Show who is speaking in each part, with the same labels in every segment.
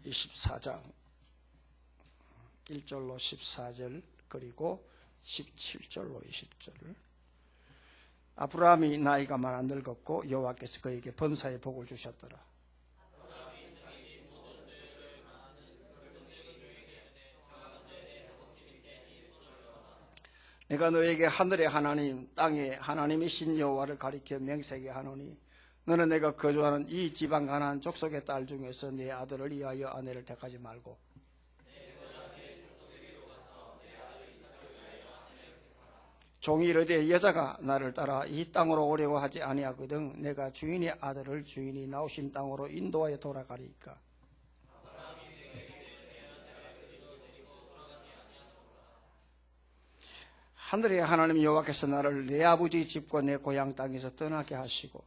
Speaker 1: 24장 1절로 14절 그리고 17절로 20절. 아브라함이 나이가 많아 늙었고 여호와께서 그에게 번사의 복을 주셨더라. 내가 너에게 하늘의 하나님 땅의 하나님이신 여호와를 가리켜 맹세하게 하노니 너는 내가 거주하는 이 지방 가나안 족속의 딸 중에서 내 아들을 위하여 아내를 택하지 말고 종이 이르되 여자가 나를 따라 이 땅으로 오려고 하지 아니하거든 내가 주인의 아들을 주인이 나오신 땅으로 인도하여 돌아가리이까. 하늘의 하나님 여호와께서 나를 내 아버지 집과 내 고향 땅에서 떠나게 하시고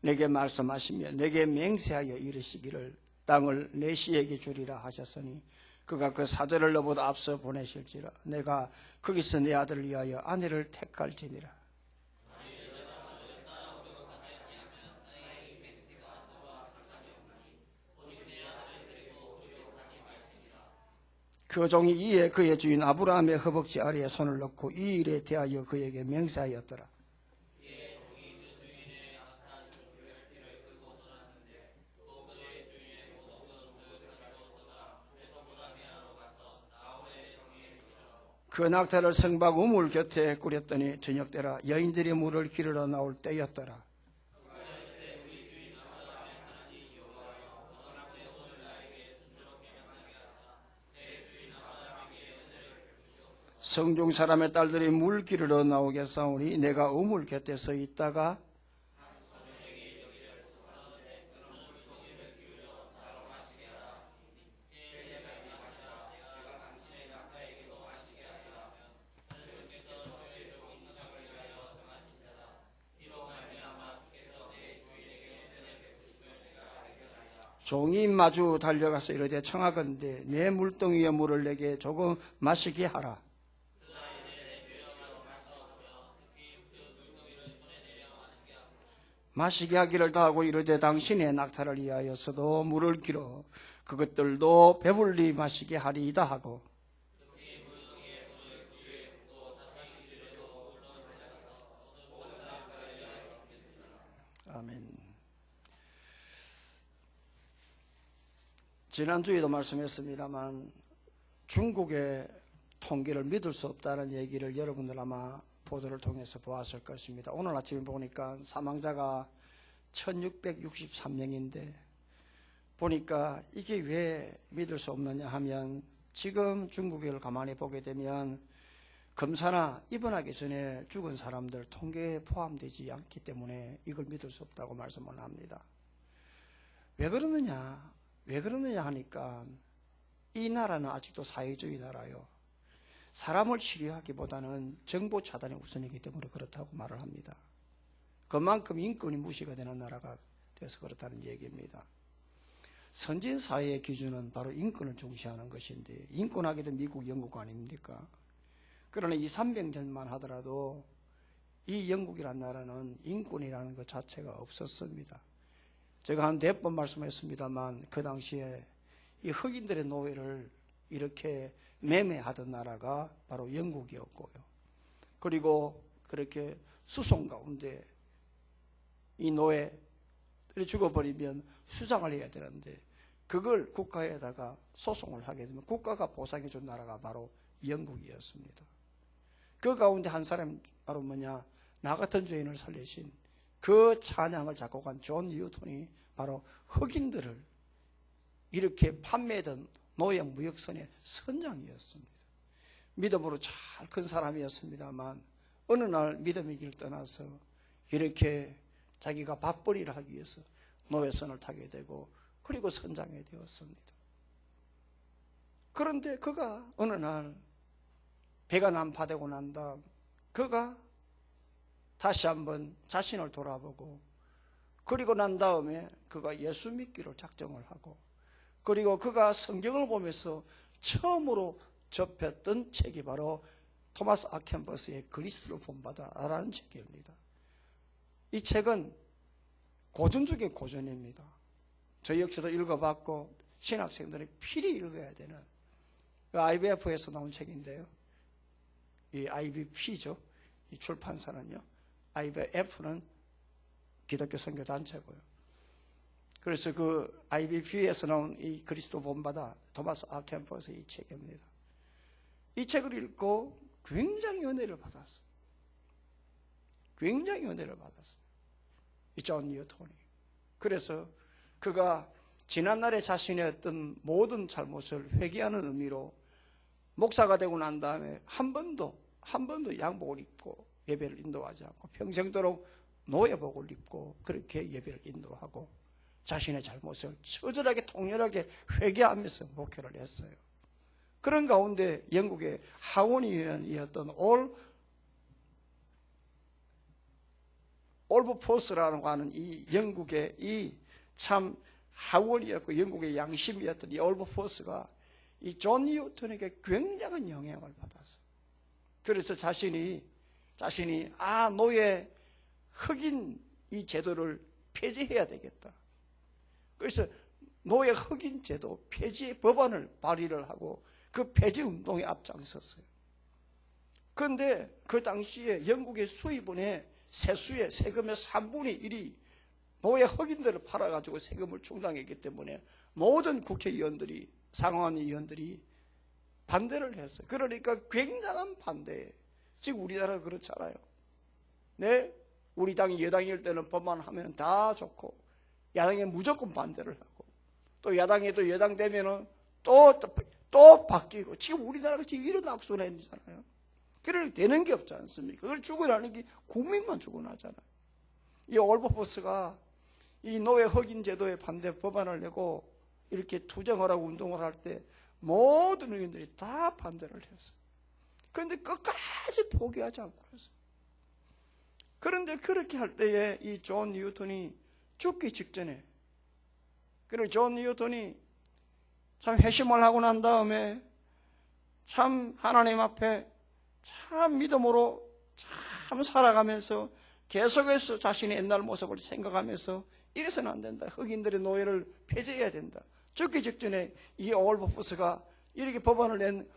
Speaker 1: 내게 말씀하시며 내게 맹세하여 이르시기를 땅을 내 씨에게 주리라 하셨으니 그가 그 사절을 너보다 앞서 보내실지라. 내가 거기서 내 아들을 위하여 아내를 택할지니라. 그 종이 이에 그의 주인 아브라함의 허벅지 아래에 손을 넣고 이 일에 대하여 그에게 맹세하였더라. 그 낙타를 성박 우물 곁에 꾸렸더니 저녁때라 여인들이 물을 기르러 나올 때였더라. 성중 사람의 딸들이 물 기르러 나오겠사오니 내가 우물 곁에 서 있다가 종이 마주 달려가서 이르되 청하건대 내 물동이의 물을 내게 조금 마시게 하라. 마시게 하기를 다하고 이르되 당신의 낙타를 위하여서도 물을 길어 그것들도 배불리 마시게 하리이다 하고 아멘. 지난주에도 말씀했습니다만 중국의 통계를 믿을 수 없다는 얘기를 여러분들 아마 보도를 통해서 보았을 것입니다. 오늘 아침에 보니까 사망자가 1663명인데 보니까 이게 왜 믿을 수 없느냐 하면 지금 중국을 가만히 보게 되면 검사나 입원하기 전에 죽은 사람들 통계에 포함되지 않기 때문에 이걸 믿을 수 없다고 말씀을 합니다. 왜 그러느냐 하니까 이 나라는 아직도 사회주의 나라요. 사람을 치료하기보다는 정보 차단이 우선이기 때문에 그렇다고 말을 합니다. 그만큼 인권이 무시가 되는 나라가 돼서 그렇다는 얘기입니다. 선진 사회의 기준은 바로 인권을 중시하는 것인데 인권하기도 미국, 영국 아닙니까? 그러나 200~300년만 하더라도 이 영국이라는 나라는 인권이라는 것 자체가 없었습니다. 제가 한 4번 말씀했습니다만 그 당시에 이 흑인들의 노예를 이렇게 매매하던 나라가 바로 영국이었고요. 그리고 그렇게 수송 가운데 이 노예들이 죽어버리면 수상을 해야 되는데 그걸 국가에다가 소송을 하게 되면 국가가 보상해 준 나라가 바로 영국이었습니다. 그 가운데 한 사람 바로 나 같은 죄인을 살리신 그 찬양을 작곡한 존 뉴턴이 바로 흑인들을 이렇게 판매하던 노예 무역선의 선장이었습니다. 믿음으로 잘 큰 사람이었습니다만 어느 날 믿음의 길을 떠나서 이렇게 자기가 밥벌이를 하기 위해서 노예선을 타게 되고 그리고 선장이 되었습니다. 그런데 그가 어느 날 배가 난파되고 난 다음 그가 다시 한번 자신을 돌아보고 그리고 난 다음에 그가 예수 믿기로 작정을 하고 그리고 그가 성경을 보면서 처음으로 접했던 책이 바로 토마스 아켄버스의 그리스도를 본받아라는 책입니다. 이 책은 고전 중에 고전입니다. 저 역시도 읽어봤고 신학생들이 필히 읽어야 되는 IBF에서 나온 책인데요. 이 IBP죠. 이 출판사는요. IBF는 기독교 선교 단체고요. 그래서 그 IBP에서 나온 이 그리스도 본받아 토마스 아 캠퍼스의 이 책입니다. 이 책을 읽고 굉장히 은혜를 받았어요. 굉장히 은혜를 받았어요. 이 존 뉴턴이. 그래서 그가 지난날에 자신의 어떤 모든 잘못을 회개하는 의미로 목사가 되고 난 다음에 한 번도 양복을 입고 예배를 인도하지 않고 평생도록 노예복을 입고 그렇게 예배를 인도하고 자신의 잘못을 처절하게 통렬하게 회개하면서 목회를 했어요. 그런 가운데 영국의 하원이었던 올버포스라고 하는 이 영국의 이 참 하원이었고 영국의 양심이었던 이 올버포스가 이 존 뉴턴에게 굉장한 영향을 받았어요. 그래서 자신이 노예 흑인 이 제도를 폐지해야 되겠다. 그래서 노예 흑인 제도 폐지 법안을 발의를 하고 그 폐지 운동에 앞장섰어요. 그런데 그 당시에 영국의 수입원의 세수의 세금의 3분의 1이 노예 흑인들을 팔아가지고 세금을 충당했기 때문에 모든 국회의원들이 상원의원들이 반대를 했어요. 그러니까 굉장한 반대. 지금 우리나라가 그렇잖아요. 네, 우리 당이 여당일 때는 법안하면 다 좋고 야당에 무조건 반대를 하고 또 야당에도 여당 되면은 또 바뀌고 지금 우리나라가 지금 이런 악순환이잖아요. 그러니까 되는 게 없지 않습니까? 그걸 죽어나는 게 국민만 죽어나잖아요. 이 올버포스가 이 노예 흑인 제도에 반대 법안을 내고 이렇게 투쟁을 하고 운동을 할 때 모든 의원들이 다 반대를 했어요. 그런데 끝까지 포기하지 않고 했어요. 그런데 그렇게 할 때에 이 존 뉴턴이 죽기 직전에 그리고 존 뉴턴이 참 회심을 하고 난 다음에 참 하나님 앞에 참 믿음으로 참 살아가면서 계속해서 자신의 옛날 모습을 생각하면서 이래서는 안 된다. 흑인들의 노예를 폐지해야 된다. 죽기 직전에 이 올버포스가 이렇게 법안을 낸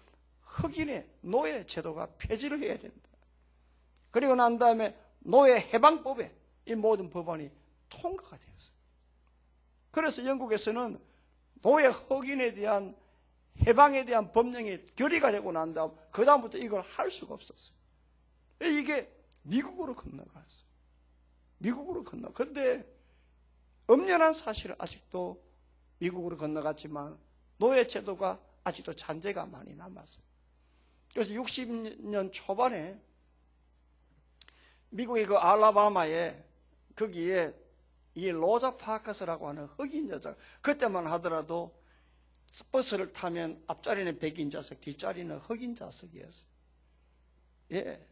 Speaker 1: 흑인의 노예 제도가 폐지를 해야 된다. 그리고 난 다음에 노예 해방법에 이 모든 법안이 통과가 되었어요. 그래서 영국에서는 노예 흑인에 대한 해방에 대한 법령이 결의가 되고 난 다음 그 다음부터 이걸 할 수가 없었어요. 이게 미국으로 건너갔어요. 미국으로 건너. 근데 엄연한 사실은 아직도 미국으로 건너갔지만 노예 제도가 아직도 잔재가 많이 남았어요. 그래서 60년 초반에 미국의 그 알라바마에 거기에 이 로자 파커스라고 하는 흑인 여자, 그때만 하더라도 버스를 타면 앞자리는 백인 좌석, 뒷자리는 흑인 좌석이었어요. 예.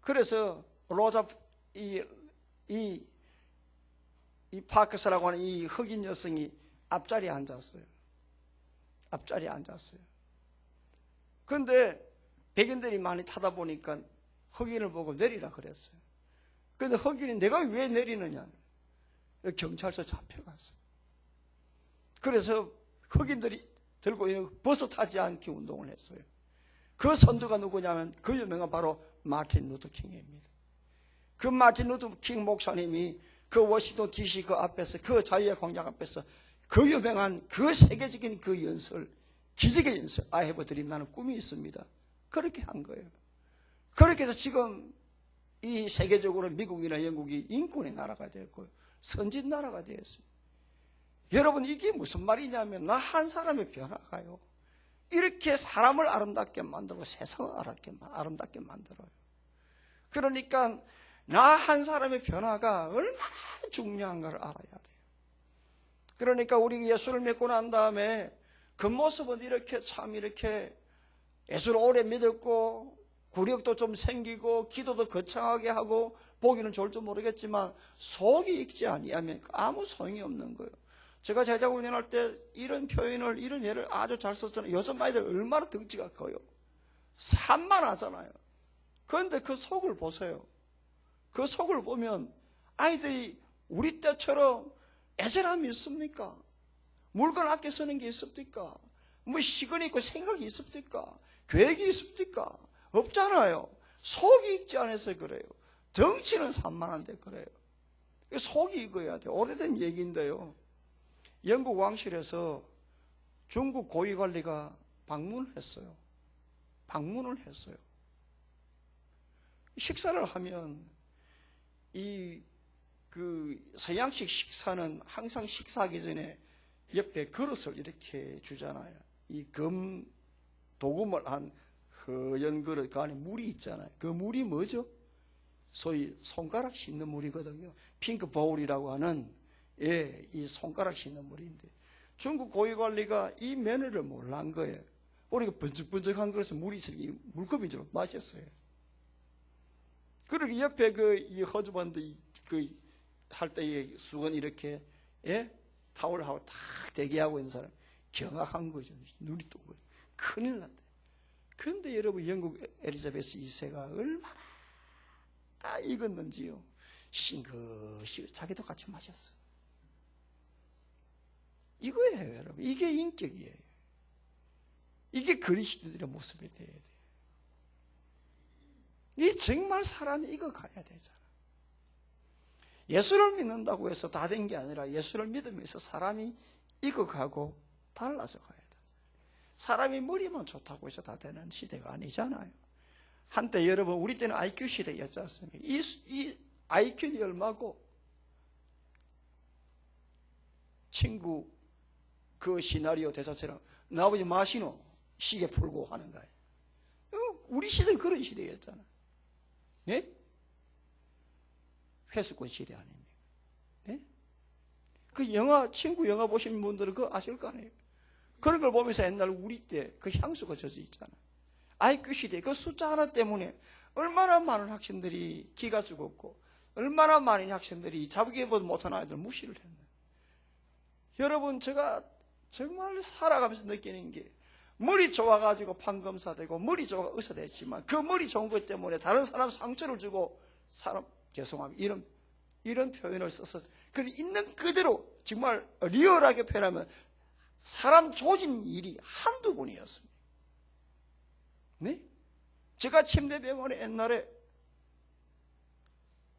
Speaker 1: 그래서 로자 이 파커스라고 하는 이 흑인 여성이 앞자리에 앉았어요. 앞자리에 앉았어요. 그런데 백인들이 많이 타다 보니까 흑인을 보고 내리라 그랬어요. 그런데 흑인이 내가 왜 내리느냐? 경찰서 잡혀갔어요. 그래서 흑인들이 들고 버스 타지 않게 운동을 했어요. 그 선두가 누구냐면 그 유명한 바로 마틴 루터 킹입니다. 그 마틴 루터 킹 목사님이 그 워싱턴 DC 그 앞에서 그 자유의 광장 앞에서 그 유명한 그 세계적인 그 연설, 기적의 연설, I have a dream, 나는 꿈이 있습니다. 그렇게 한 거예요. 그렇게 해서 지금 이 세계적으로 미국이나 영국이 인권의 나라가 되었고요. 선진 나라가 되었어요. 여러분 이게 무슨 말이냐면 나 한 사람의 변화가요. 이렇게 사람을 아름답게 만들고 세상을 아름답게 만들어요. 그러니까 나 한 사람의 변화가 얼마나 중요한가를 알아야 돼요. 그러니까 우리 예수를 믿고 난 다음에 그 모습은 이렇게 참 이렇게 예수를 오래 믿었고 구력도 좀 생기고 기도도 거창하게 하고 보기는 좋을 줄 모르겠지만 속이 익지 아니하면 아무 소용이 없는 거예요. 제가 제자고 운영할 때 이런 표현을 이런 예를 아주 잘 썼잖아요. 요즘 아이들 얼마나 덩치가 커요. 산만하잖아요. 그런데 그 속을 보세요. 그 속을 보면 아이들이 우리 때처럼 애절함이 있습니까? 물건 아껴 쓰는 게 있습니까? 뭐 시간이 있고 생각이 있습니까? 계획이 있습니까? 없잖아요. 속이 익지 않아서 그래요. 덩치는 산만한데 그래요. 속이 익어야 돼요. 오래된 얘기인데요. 영국 왕실에서 중국 고위관리가 방문을 했어요. 식사를 하면 서양식 식사는 항상 식사하기 전에 옆에 그릇을 이렇게 주잖아요. 이 도금을 한 허연 그릇, 그 안에 물이 있잖아요. 그 물이 뭐죠? 소위 손가락 씻는 물이거든요. 핑크 보울이라고 하는, 이 손가락 씻는 물인데, 중국 고위관리가 이 면허를 몰란 거예요. 우리가 번쩍번쩍한 그릇에 물이 있으니 물컵인 줄 마셨어요. 그러게 옆에 이 허즈반드 할 때의 수건 이렇게, 타올하고 탁 대기하고 있는 사람 경악한 거죠. 눈이 뜨고 큰일 났다. 그런데 여러분, 영국 엘리자베스 2세가 얼마나 익었는지요. 싱긋이 자기도 같이 마셨어요. 이거예요, 여러분. 이게 인격이에요. 이게 그리스도들의 모습이 돼야 돼요. 이 정말 사람이 익어가야 되잖아. 예수를 믿는다고 해서 다 된 게 아니라 예수를 믿으면서 사람이 익어가고 달라져 가야 돼. 사람이 머리만 좋다고 해서 다 되는 시대가 아니잖아요. 한때 여러분, 우리 때는 IQ 시대였지 않습니까? 이 IQ는 얼마고? 친구 그 시나리오 대사처럼 나아버지 마시노 시계 풀고 하는 거예요. 우리 시대는 그런 시대였잖아. 네? 회수권 시대 아닙니까? 네? 친구 영화 보신 분들은 그거 아실 거 아니에요? 그런 걸 보면서 옛날 우리 때 그 향수가 젖어 있잖아. IQ 시대, 그 숫자 하나 때문에 얼마나 많은 학생들이 기가 죽었고, 얼마나 많은 학생들이 자기보다 못한 아이들 무시를 했나. 여러분, 제가 정말 살아가면서 느끼는 게, 머리 좋아가지고 판검사 되고, 머리 좋아 의사 됐지만, 그 머리 좋은 것 때문에 다른 사람 상처를 주고, 죄송합니다. 이런 표현을 써서, 그 있는 그대로, 정말 리얼하게 표현하면, 사람 조진 일이 한두 번이었습니다. 네? 제가 침대병원에 옛날에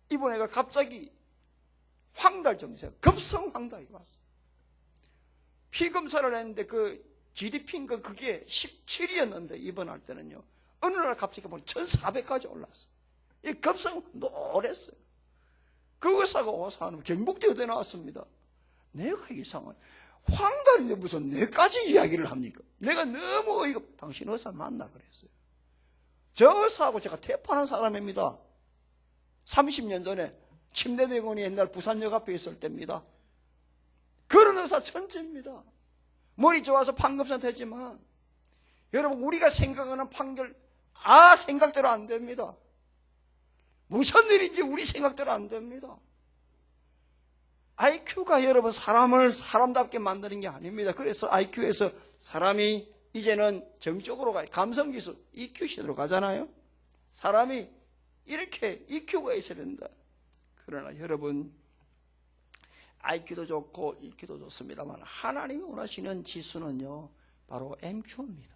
Speaker 1: 입원 애가 갑자기 황달 증세, 급성 황달이 왔어요. 피 검사를 했는데 GDP인가 그게 17이었는데 입원할 때는요. 어느 날 갑자기 보면 1400까지 올랐어요. 이 급성 노랬어요. 그 의사가 와서 하는 경북대에 나왔습니다. 내가 이상한, 황달인데 무슨 내까지 이야기를 합니까? 내가 너무 어이가, 당신 의사 맞나 그랬어요. 저 의사하고 제가 태파하는 사람입니다. 30년 전에 침대병원이 옛날 부산역 앞에 있을 때입니다. 그런 의사 천재입니다. 머리 좋아서 판검사 되지만, 여러분, 우리가 생각하는 판결, 생각대로 안 됩니다. 무슨 일인지 우리 생각대로 안 됩니다. IQ가 여러분 사람을 사람답게 만드는 게 아닙니다. 그래서 IQ에서 사람이 이제는 정적으로 가요. 감성지수 EQ 시대로 가잖아요. 사람이 이렇게 EQ가 있어야 된다. 그러나 여러분, IQ도 좋고 EQ도 좋습니다만 하나님이 원하시는 지수는요, 바로 MQ입니다.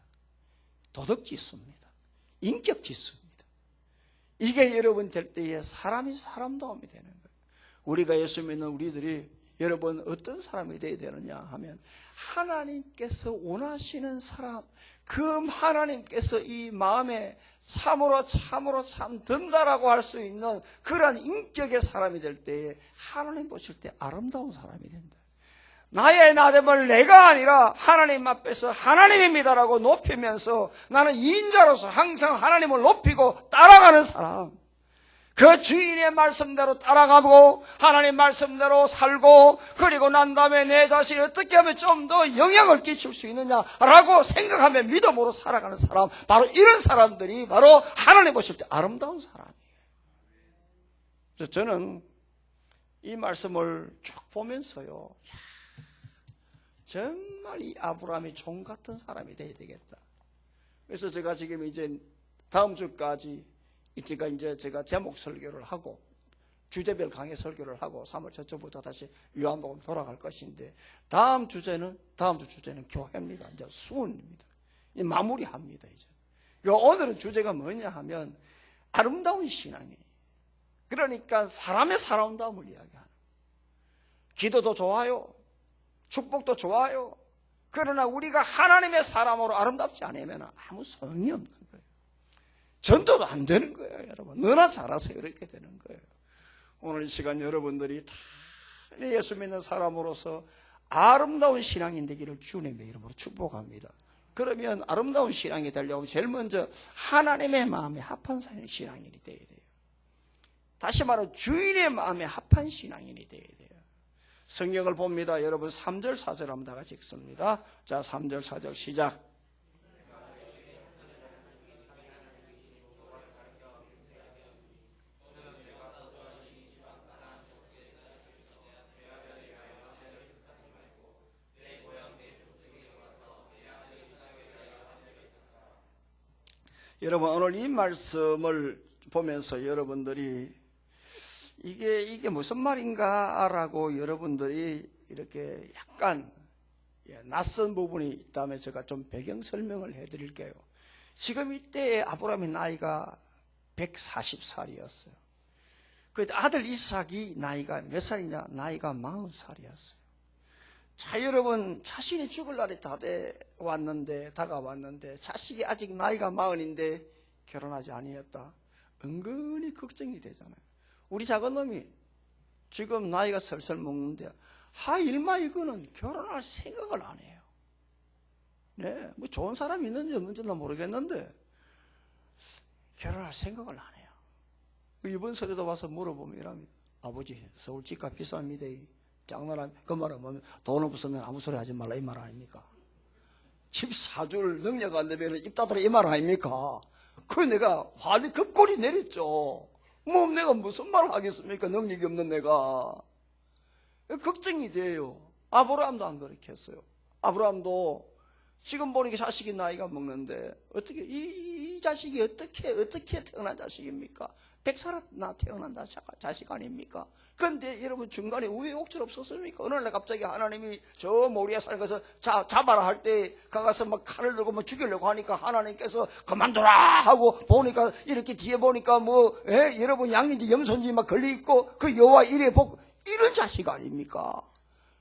Speaker 1: 도덕지수입니다. 인격지수입니다. 이게 여러분 될 때에 사람이 사람다움이 되는 거예요. 우리가 예수 믿는 우리들이 여러분 어떤 사람이 되어야 되느냐 하면, 하나님께서 원하시는 사람, 그 하나님께서 이 마음에 참으로 참 든다라고 할 수 있는 그러한 인격의 사람이 될 때에 하나님 보실 때 아름다운 사람이 된다. 나의 나됨을 내가 아니라 하나님 앞에서 하나님입니다라고 높이면서 나는 인자로서 항상 하나님을 높이고 따라가는 사람, 그 주인의 말씀대로 따라가고 하나님 말씀대로 살고, 그리고 난 다음에 내 자신이 어떻게 하면 좀 더 영향을 끼칠 수 있느냐라고 생각하며 믿음으로 살아가는 사람, 바로 이런 사람들이 바로 하나님 보실 때 아름다운 사람이에요. 그래서 저는 이 말씀을 쭉 보면서요, 정말 이 아브라함이 종 같은 사람이 돼야 되겠다. 그래서 제가 지금 이제 다음 주까지 제가 제목 설교를 하고 주제별 강의 설교를 하고 3월 저쪽부터 다시 요한복음 돌아갈 것인데 다음 주 주제는 교회입니다. 이제 수훈입니다. 마무리합니다. 이제. 오늘은 주제가 뭐냐 하면 아름다운 신앙이에요. 그러니까 사람의 살아온다움을 이야기하는. 기도도 좋아요. 축복도 좋아요. 그러나 우리가 하나님의 사람으로 아름답지 않으면 아무 소용이 없는 거예요. 전도도 안 되는 거예요, 여러분. 너나 잘해서 이렇게 되는 거예요. 오늘 이 시간 여러분들이 다 예수 믿는 사람으로서 아름다운 신앙이 되기를 주님의 이름으로 축복합니다. 그러면 아름다운 신앙이 되려면 제일 먼저 하나님의 마음에 합한 신앙인이 되어야 돼요. 다시 말해 주인의 마음에 합한 신앙인이 되어야 돼요. 성경을 봅니다. 여러분 3절 4절 한번 다 같이 읽습니다. 자, 3절 4절 시작. 여러분 오늘 이 말씀을 보면서 여러분들이 이게 무슨 말인가라고 여러분들이 이렇게 약간 낯선 부분이 있다면 제가 좀 배경 설명을 해드릴게요. 지금 이때의 아브라함의 나이가 140살이었어요. 그 아들 이삭이 나이가 몇 살이냐? 나이가 40살이었어요. 자, 여러분, 자신이 죽을 날이 다가왔는데, 자식이 아직 나이가 40인데 결혼하지 아니었다. 은근히 걱정이 되잖아요. 우리 작은 놈이 지금 나이가 슬슬 먹는데, 일마 이거는 결혼할 생각을 안 해요. 네, 뭐 좋은 사람이 있는지 없는지는 모르겠는데, 결혼할 생각을 안 해요. 이번 설에도 와서 물어보면 이랍니다. 아버지, 서울 집값 비쌉니다. 장난하면 그 말은 뭐면 돈 없으면 아무 소리 하지 말라 이 말 아닙니까? 집 사줄 능력 안 되면 입 닫으라 이 말 아닙니까? 그 내가 화를 급골이 내렸죠. 뭐 내가 무슨 말 하겠습니까? 능력이 없는 내가. 걱정이 돼요. 아브라함도 안 그렇게 했어요. 아브라함도 지금 보니까 자식이 나이가 먹는데 어떻게 이 자식이 어떻게 태어난 자식입니까? 100살나 태어난 자식 아닙니까? 그런데 여러분 중간에 우여곡절 없었습니까? 어느 날 갑자기 하나님이 저 모리아 산에 가서 잡아라 할 때 가서 막 칼을 들고 뭐 죽이려고 하니까 하나님께서 그만둬라 하고 보니까 이렇게 뒤에 보니까 여러분 양인지 염소인지 막 걸려 있고 그 여호와 이래 이런 자식 아닙니까?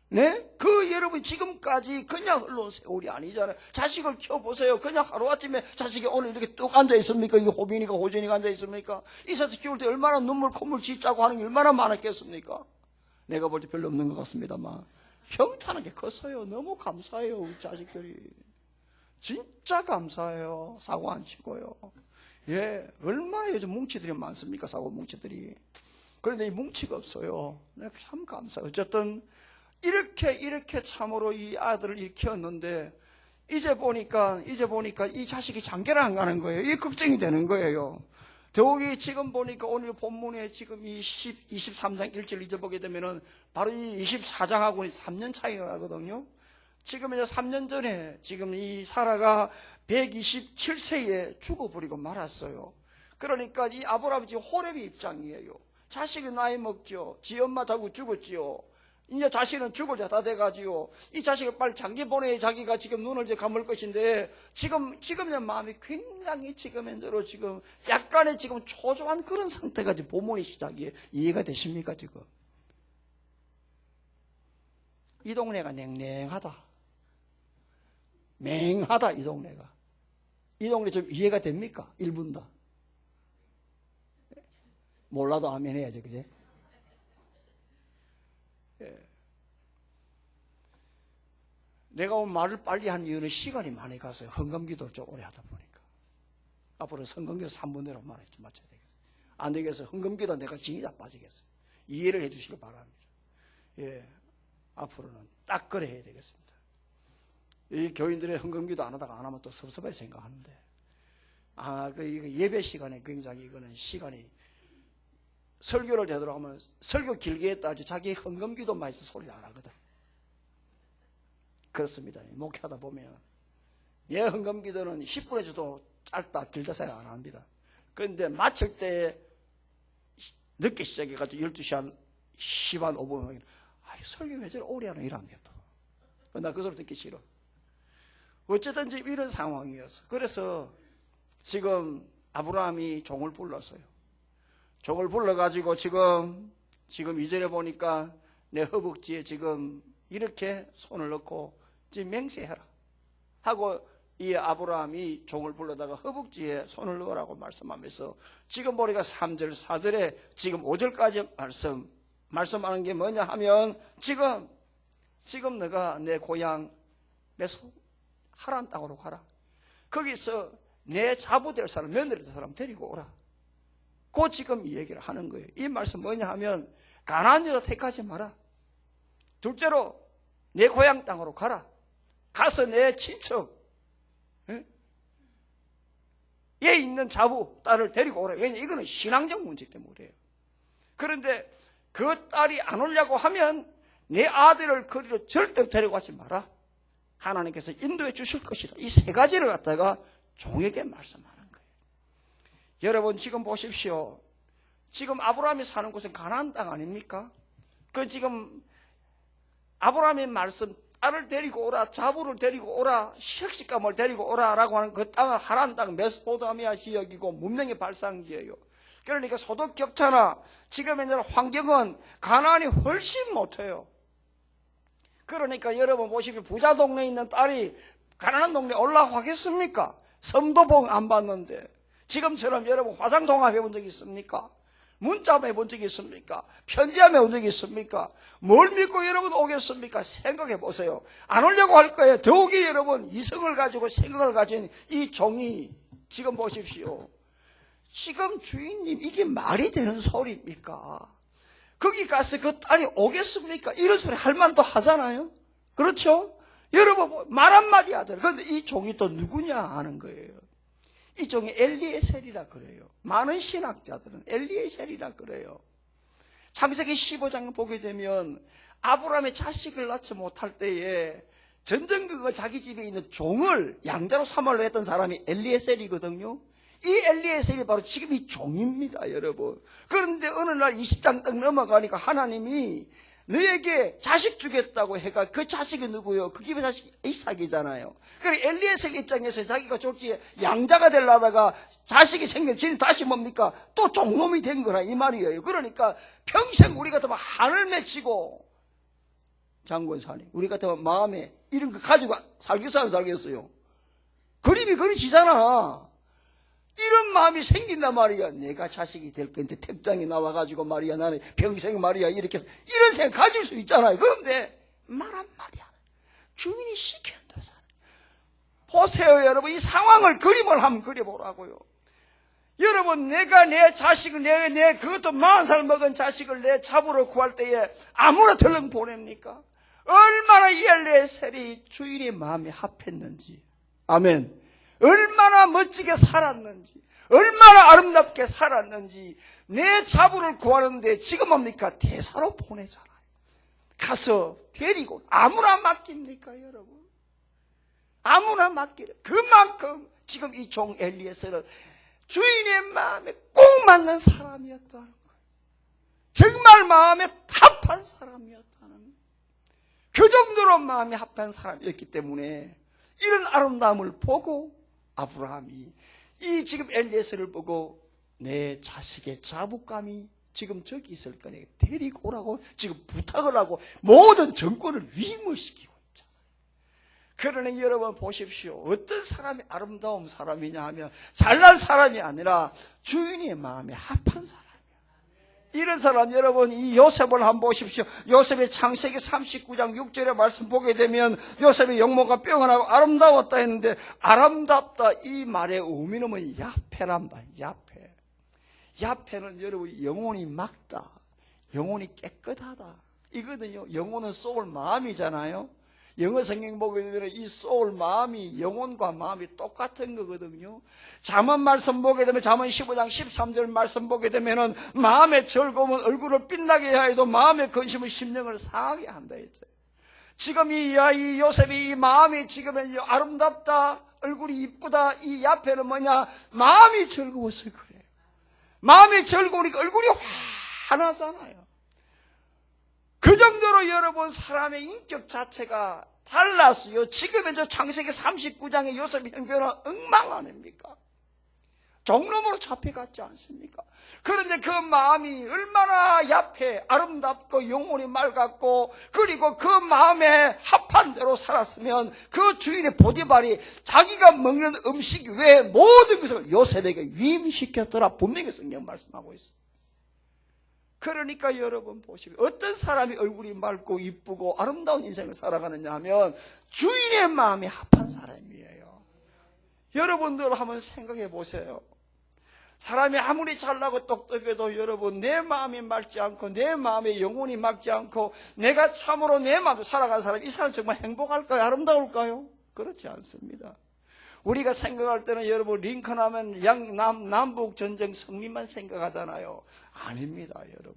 Speaker 1: 네? 여러분 지금까지 그냥 흘러온 세월이 아니잖아요. 자식을 키워보세요. 그냥 하루아침에 자식이 오늘 이렇게 뚝 앉아있습니까? 이게 호빈이가 호진이가 앉아있습니까? 이 자식 키울 때 얼마나 눈물 콧물 짓자고 하는 게 얼마나 많았겠습니까? 내가 볼 때 별로 없는 것 같습니다만 평탄하게 컸어요. 너무 감사해요. 우리 자식들이 진짜 감사해요. 사고 안 치고요. 얼마나 요즘 뭉치들이 많습니까? 사고 뭉치들이. 그런데 이 뭉치가 없어요. 내가 참 감사해요. 어쨌든 이렇게 참으로 이 아들을 이렇게 키웠는데 이제 보니까 이 자식이 장계를 안 가는 거예요. 이게 걱정이 되는 거예요. 더욱이 지금 보니까 오늘 본문에 지금 이 23장 1절 잊어보게 되면은 바로 이 24장하고는 3년 차이가 나거든요. 지금 이제 3년 전에 지금 이 사라가 127세에 죽어버리고 말았어요. 그러니까 이 아브라함이 지금 호렙의 입장이에요. 자식이 나이 먹죠. 지 엄마 자고 죽었지요. 이제 자식은 죽을 자 다 돼가지고 이 자식을 빨리 장기 보내야 자기가 지금 눈을 이제 감을 것인데 지금 내 마음이 굉장히 지금 현재로 지금 약간의 지금 초조한 그런 상태가 지금 본문의 시작이에요. 이해가 되십니까 지금? 이 동네가 냉랭하다. 맹하다 이 동네가. 이 동네 좀 이해가 됩니까? 1분 다. 몰라도 아멘 해야지 그제? 내가 오늘 말을 빨리 한 이유는 시간이 많이 가서요. 헌금기도를 좀 오래 하다 보니까. 앞으로 헌금기도 3분대로 맞춰야 되겠어요. 안 되겠어. 헌금기도 내가 진이 다 빠지겠어요. 이해를 해 주시길 바랍니다. 앞으로는 딱 그래 해야 되겠습니다. 이 교인들의 헌금기도 안 하다가 안 하면 또 섭섭하게 생각하는데. 이거 예배 시간에 굉장히 이거는 시간이 설교를 되도록하면 설교 길게 했다 하지 자기 헌금기도만 해서 소리를 안 하거든. 그렇습니다. 목회하다 보면 내 헌금기도는 10분 해줘도 짧다 길다 사이 안 합니다. 그런데 마칠 때 늦게 시작해가지고 12시 한 10한 5분 아이 설교 왜 저래 오래 하노 이러며 또 나 그 소리 듣기 싫어. 어쨌든 지금 이런 상황이었어. 그래서 지금 아브라함이 종을 불렀어요. 종을 불러가지고 지금 2절에 보니까 내 허벅지에 지금 이렇게 손을 넣고 지금 맹세해라 하고 이 아브라함이 종을 불러다가 허벅지에 손을 넣으라고 말씀하면서 지금 보니까 3절 4절에 지금 5절까지 말씀하는 게 뭐냐 하면 지금 너가 내 고향 메소 하란 땅으로 가라. 거기서 내 자부될 사람 며느리 될 사람 데리고 오라. 그 지금 이 얘기를 하는 거예요. 이 말씀 뭐냐 하면 가나안 여자 택하지 마라. 둘째로 내 고향 땅으로 가라. 가서 내 친척 얘 있는 자부 딸을 데리고 오라. 왜냐하면 이거는 신앙적 문제 때문에 그래요. 그런데 그 딸이 안 오려고 하면 내 아들을 거리로 절대 데리고 가지 마라. 하나님께서 인도해 주실 것이다. 이 세 가지를 갖다가 종에게 말씀하는 거예요. 여러분 지금 보십시오. 지금 아브라함이 사는 곳은 가나안 땅 아닙니까? 그 지금 아브라함의 말씀 딸을 데리고 오라, 자부를 데리고 오라, 식식감을 데리고 오라라고 하는 그 땅은 하란 땅 메소포타미아 지역이고 문명의 발상지예요. 그러니까 소득 격차나 지금 현재 환경은 가나안이 훨씬 못해요. 그러니까 여러분 보시면 부자 동네에 있는 딸이 가난한 동네에 올라가겠습니까? 섬도봉 안 받는데 지금처럼 여러분 화상통화 해본 적이 있습니까? 문자 해본 적이 있습니까? 편지함 해본 적이 있습니까? 뭘 믿고 여러분 오겠습니까? 생각해 보세요. 안 오려고 할 거예요. 더욱이 여러분 이성을 가지고 생각을 가진 이 종이 지금 보십시오. 지금 주인님 이게 말이 되는 소리입니까? 거기 가서 그 딸이 오겠습니까? 이런 소리 할 만도 하잖아요. 그렇죠? 여러분 말 한마디 하잖아요. 그런데 이 종이 또 누구냐 하는 거예요. 이 종이 엘리에셀이라 그래요. 많은 신학자들은 엘리에셀이라 그래요. 창세기 15장 보게 되면 아브라함의 자식을 낳지 못할 때에 전전긍긍 자기 집에 있는 종을 양자로 삼으려 했던 사람이 엘리에셀이거든요. 이 엘리에셀이 바로 지금 이 종입니다, 여러분. 그런데 어느 날 20장 딱 넘어가니까 하나님이 너에게 자식 주겠다고 해가 그 자식이 누구요? 그 집의 자식이 이삭이잖아요. 그러니까 엘리에셀 입장에서 자기가 졸지에 양자가 되려다가 자식이 생긴 지는 다시 뭡니까? 또 종놈이 된 거라 이 말이에요. 그러니까 평생 우리 같으면 한을 맺히고 장군사님 우리 같으면 마음에 이런 거 가지고 살겠어 안 살겠어요? 그림이 그려지잖아. 이런 마음이 생긴단 말이야. 내가 자식이 될 건데 택장이 나와가지고 말이야 나는 평생 말이야 이렇게 이런 생각 가질 수 있잖아요. 그런데 말 한마디 안 해. 주인이 시키는 대로 사는. 보세요 여러분. 이 상황을 그림을 한번 그려보라고요. 여러분 내가 내 자식을 내 그것도 40살 먹은 자식을 내 자부로 구할 때에 아무나 덜렁 보냅니까? 얼마나 이 엘리에셀이 주인의 마음에 합했는지. 아멘. 얼마나 멋지게 살았는지, 얼마나 아름답게 살았는지 내 자부를 구하는데 지금 뭡니까? 대사로 보내잖아요. 가서 데리고 아무나 맡깁니까 여러분? 아무나 맡기래. 그만큼 지금 이 종 엘리에셀은 주인의 마음에 꼭 맞는 사람이었다는 거예요. 정말 마음에 합한 사람이었다는 거예요. 그 정도로 마음이 합한 사람이었기 때문에 이런 아름다움을 보고 아브라함이 이 지금 엘리에셀을 보고 내 자식의 자부감이 지금 저기 있을 거니 데리고 오라고 지금 부탁을 하고 모든 정권을 위임을 시키고 있잖아요. 그러니 여러분 보십시오. 어떤 사람이 아름다운 사람이냐 하면 잘난 사람이 아니라 주인의 마음에 합한 사람. 이런 사람 여러분 이 요셉을 한번 보십시오. 요셉의 창세기 39장 6절의 말씀 보게 되면 요셉의 영모가 뿅하고 아름다웠다 했는데 아름답다 이 말의 의미는 뭐 야페란 말. 야페. 야페는 여러분 영혼이 맑다. 영혼이 깨끗하다. 이거든요. 영혼은 소울 마음이잖아요. 영어 성경 보게 되면 이 소울 마음이 영혼과 마음이 똑같은 거거든요. 잠언 말씀 보게 되면 잠언 15장 13절 말씀 보게 되면은 마음의 즐거움은 얼굴을 빛나게 하여도 마음의 근심은 심령을 상하게 한다 했죠. 지금 이 요셉이 이 마음이 지금은 아름답다, 얼굴이 이쁘다, 이 야페는 뭐냐? 마음이 즐거워서 그래요. 마음이 즐거우니까 얼굴이 하나잖아요. 그 정도로 여러분 사람의 인격 자체가 달랐어요. 지금의 저 창세기 39장의 요셉 형편은 엉망 아닙니까? 종놈으로 잡혀갔지 않습니까? 그런데 그 마음이 얼마나 얕게 아름답고 영혼이 맑았고, 그리고 그 마음에 합한 대로 살았으면 그 주인의 보디발이 자기가 먹는 음식 외에 모든 것을 요셉에게 위임시켰더라. 분명히 성경 말씀하고 있어요. 그러니까 여러분 보시면 어떤 사람이 얼굴이 맑고 이쁘고 아름다운 인생을 살아가느냐 하면 주인의 마음이 합한 사람이에요. 여러분들 한번 생각해 보세요. 사람이 아무리 잘나고 똑똑해도 여러분 내 마음이 맑지 않고 내 마음의 영혼이 맑지 않고 내가 참으로 내 마음으로 살아가는 사람, 이 사람 정말 행복할까요? 아름다울까요? 그렇지 않습니다. 우리가 생각할 때는 여러분 링컨 하면 남북 전쟁 승리만 생각하잖아요. 아닙니다, 여러분.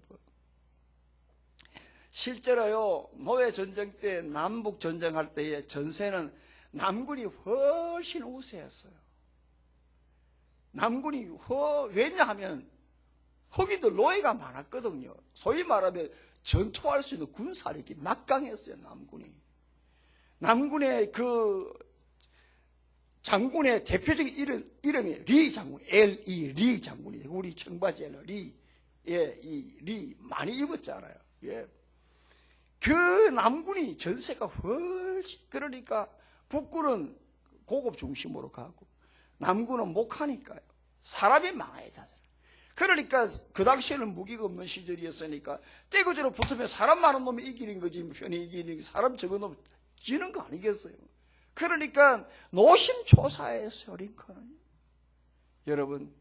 Speaker 1: 실제로요, 노예 전쟁 때 남북 전쟁할 때의 전세는 남군이 훨씬 우세했어요. 남군이 왜냐하면 흑인들 노예가 많았거든요. 소위 말하면 전투할 수 있는 군사력이 막강했어요. 남군의 그 장군의 대표적인 이름이 리 장군, L.E. 리 장군이에요. 우리 청바지에는 리, 이 리 많이 입었잖아요. 예. 그 남군이 전세가 훨씬, 그러니까 북군은 고급 중심으로 가고 남군은 못 가니까요. 사람이 망해야 되잖아요. 그러니까 그 당시에는 무기가 없는 시절이었으니까 떼거지로 붙으면 사람 많은 놈이 이기는 거지, 편히 이기는 게 사람 적은 놈 지는 거 아니겠어요? 그러니까 노심초사했어요, 링컨은. 여러분,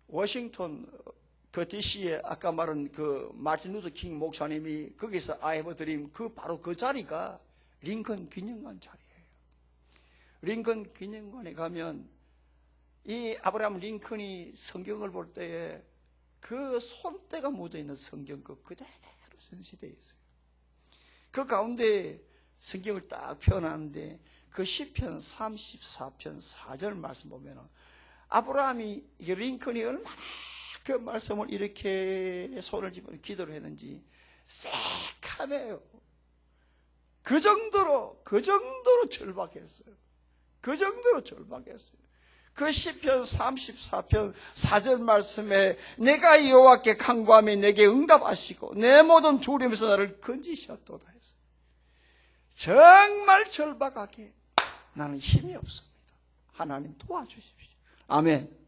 Speaker 1: 워싱턴 그 DC에 아까 말한 그 마틴 루터 킹 목사님이 거기서 I have a dream, 바로 그 자리가 링컨 기념관 자리예요. 링컨 기념관에 가면 이 아브라함 링컨이 성경을 볼 때에 그 손때가 묻어있는 성경 그대로 전시되어 있어요. 그 가운데 성경을 딱 펴놨는데 그 시편 34편 4절 말씀 보면은 아브라함이 링컨이 얼마나 그 말씀을 이렇게 손을 집어 기도를 했는지 새카매요. 그 정도로 절박했어요. 그 정도로 절박했어요. 그 시편 34편 4절 말씀에 내가 여호와께 간구하며 내게 응답하시고 내 모든 두려움에서 나를 건지셨도다 했어요. 정말 절박하게 나는 힘이 없습니다. 하나님 도와주십시오. 아멘.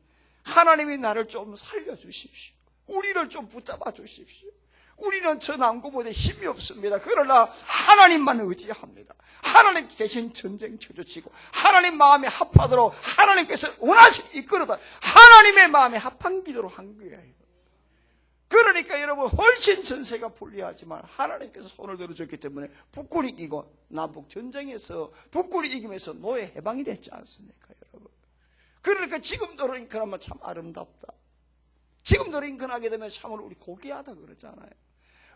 Speaker 1: 하나님이 나를 좀 살려주십시오. 우리를 좀 붙잡아 주십시오. 우리는 저 남고보다 힘이 없습니다. 그러나 하나님만 의지합니다. 하나님 대신 전쟁 쳐주시고 하나님 마음에 합하도록 하나님께서 원하시는 이끌어다 하나님의 마음에 합한 기도로 한 거예요. 그러니까 여러분 훨씬 전세가 불리하지만 하나님께서 손을 들어줬기 때문에 북군이 이기고 남북 전쟁에서 북군이 이기면서 노예 해방이 됐지 않습니까, 여러분? 그러니까 지금도 링컨하면 참 아름답다. 지금도 링컨하게 되면 참으로 우리 고귀하다 그러잖아요.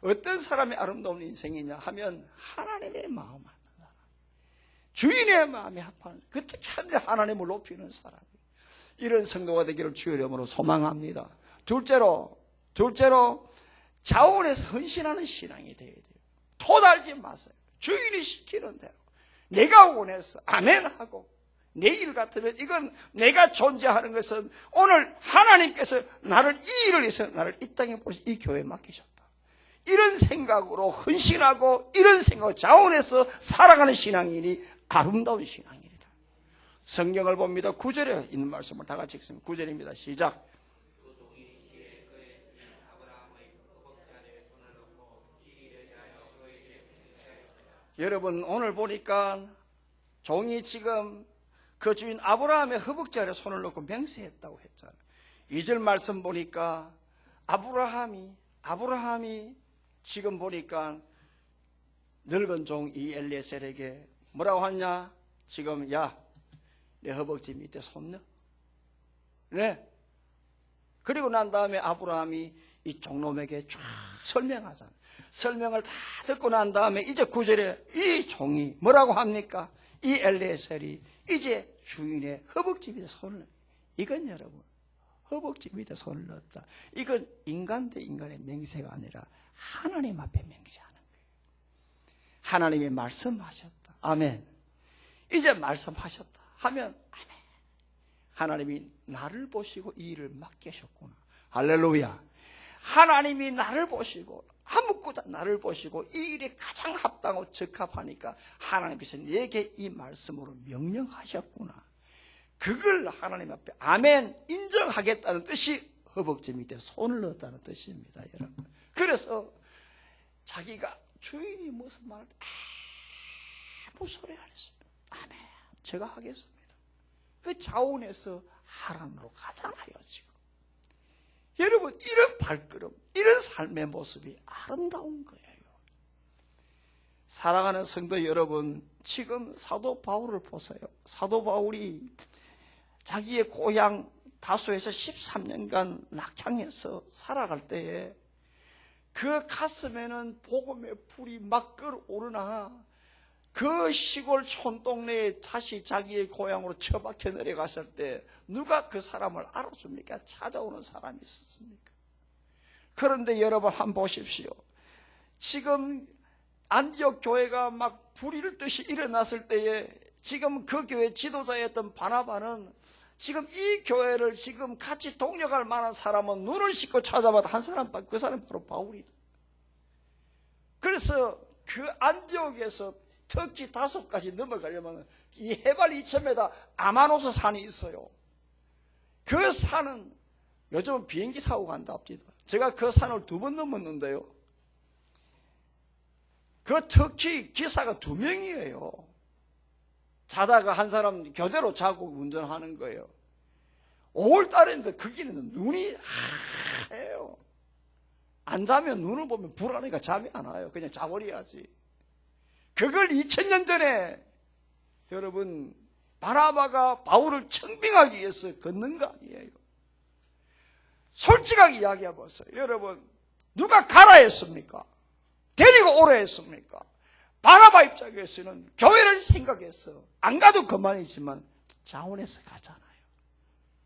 Speaker 1: 어떤 사람이 아름다운 인생이냐 하면 하나님의 마음 하는 사람, 주인의 마음에 합하는 사람, 그 특히 하나님을 높이는 사람, 이런 성도가 되기를 주의 이름으로 소망합니다. 둘째로 자원에서 헌신하는 신앙이 되어야 돼요. 토달지 마세요. 주인이 시키는 대로 내가 원해서 아멘 하고 내일 같으면 이건 내가 존재하는 것은 오늘 하나님께서 나를 이 일을 위해서 나를 이 땅에 보시 이 교회에 맡기셨다. 이런 생각으로 헌신하고 이런 생각으로 자원해서 살아가는 신앙이니 아름다운 신앙이니라. 성경을 봅니다. 9절에 있는 말씀을 다 같이 읽습니다. 9절입니다. 시작. 여러분 오늘 보니까 종이 지금 그 주인 아브라함의 허벅지 아래 손을 놓고 맹세했다고 했잖아요. 2절 말씀 보니까 아브라함이 지금 보니까 늙은 종 이 엘리에셀에게 뭐라고 하냐? 지금 야, 내 허벅지 밑에 손 넣어. 네. 그리고 난 다음에 아브라함이 이 종놈에게 쫙 설명하잖아요. 설명을 다 듣고 난 다음에 이제 9절에 이 종이 뭐라고 합니까? 이 엘리에셀이 이제 주인의 허벅지 밑에 손을, 이건 여러분 허벅지 밑에 손을 넣었다. 이건 인간 대 인간의 맹세가 아니라 하나님 앞에 맹세하는 거예요. 하나님이 말씀하셨다. 아멘. 이제 말씀하셨다 하면 아멘. 하나님이 나를 보시고 이 일을 맡기셨구나. 할렐루야. 하나님이 나를 보시고 아무것도 나를 보시고 이 일이 가장 합당하고 적합하니까 하나님께서 내게 이 말씀으로 명령하셨구나. 그걸 하나님 앞에 아멘 인정하겠다는 뜻이 허벅지 밑에 손을 넣었다는 뜻입니다, 여러분. 그래서 자기가 주인이 무슨 말을 아무 소리 안 했습니다. 아멘, 제가 하겠습니다. 그 자원에서 하나님으로 가잖아요, 지금. 여러분, 이런 발걸음, 이런 삶의 모습이 아름다운 거예요. 사랑하는 성도 여러분, 지금 사도 바울을 보세요. 사도 바울이 자기의 고향 다소에서 13년간 낙향해서 살아갈 때에 그 가슴에는 복음의 불이 막 끓어오르나 그 시골 촌동네에 다시 자기의 고향으로 처박혀 내려갔을 때 누가 그 사람을 알아줍니까? 찾아오는 사람이 있었습니까? 그런데 여러분 한번 보십시오. 지금 안디옥 교회가 막 불일 듯이 일어났을 때에 지금 그 교회 지도자였던 바나바는 지금 이 교회를 지금 같이 동력할 만한 사람은 눈을 씻고 찾아봐도 한 사람밖에, 그 사람이 바로 바울이다. 그래서 그 안디옥에서 터키 다소까지 넘어가려면 이 해발 2000m 아마노스 산이 있어요. 그 산은 요즘은 비행기 타고 간답니다. 제가 그 산을 2번 넘었는데요. 그 터키 기사가 2명이에요. 자다가 한 사람 교대로 자고 운전하는 거예요. 5월달인데 거기는 눈이 하얘요. 안 자면 눈을 보면 불안해가 잠이 안 와요. 그냥 자버려야지. 그걸 2000년 전에 여러분 바나바가 바울을 청빙하기 위해서 걷는 거 아니에요. 솔직하게 이야기해 보세요. 여러분, 누가 가라 했습니까? 데리고 오라 했습니까? 바나바 입장에서는 교회를 생각해서 안 가도 그만이지만 자원해서 가잖아요.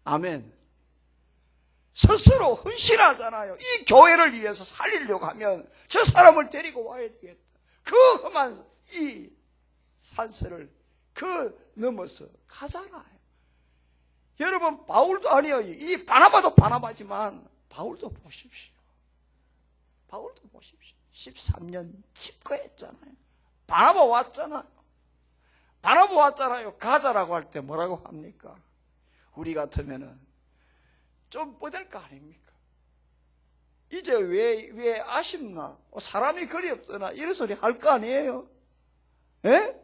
Speaker 1: 아멘. 스스로 헌신하잖아요. 이 교회를 위해서 살리려고 하면 저 사람을 데리고 와야 되겠다. 그 험한 이 산세를 그 넘어서 가잖아요. 여러분, 바울도 아니에요. 이 바나바도 바나바지만 바울도 보십시오. 바울도 보십시오. 13년 집거했잖아요. 바나바 왔잖아요. 바나바 왔잖아요. 가자라고 할 때 뭐라고 합니까? 우리 같으면은 좀 뻗을 거 아닙니까? 이제 왜 아쉽나? 사람이 그리 없더나? 이런 소리 할 거 아니에요? 예?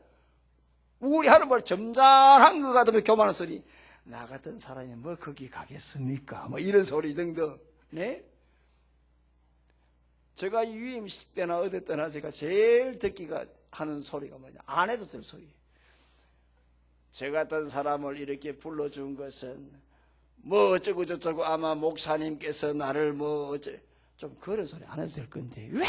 Speaker 1: 우리 하는 말 점잖은 것 같으면 교만한 소리. 나 같은 사람이 뭐 거기 가겠습니까? 뭐 이런 소리 등등. 네? 제가 이 위임식 때나 어디 때나 제가 제일 듣기가 하는 소리가 뭐냐? 안 해도 될 소리. 저 같은 사람을 이렇게 불러준 것은 뭐 어쩌고 저쩌고 아마 목사님께서 나를 뭐 어째 좀 그런 소리 안 해도 될 건데 왜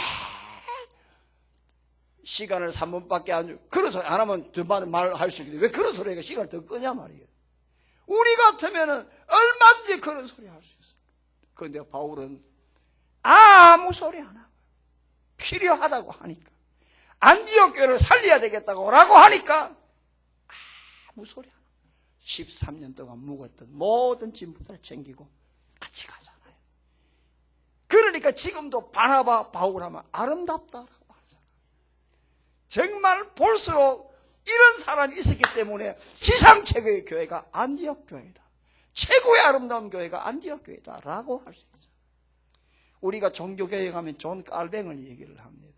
Speaker 1: 시간을 3분밖에 안 주고 그런 소리 안 하면 더 말할 수 있는데 왜 그런 소리가 시간을 더 끄냐 말이에요. 우리 같으면은 얼마든지 그런 소리 할 수 있어요. 그런데 바울은 아무 소리 안 하고 필요하다고 하니까 안디옥 교회를 살려야 되겠다고 라고 하니까 아무 소리 안 하고 13년 동안 묵었던 모든 짐부터 챙기고 같이 가잖아요. 그러니까 지금도 바나바 바울 하면 아름답다라고 하잖아요. 정말 볼수록 이런 사람이 있었기 때문에 지상 최고의 교회가 안디옥 교회다. 최고의 아름다운 교회가 안디옥 교회다라고 할 수 있죠. 우리가 종교교회 가면 존 깔뱅을 얘기를 합니다.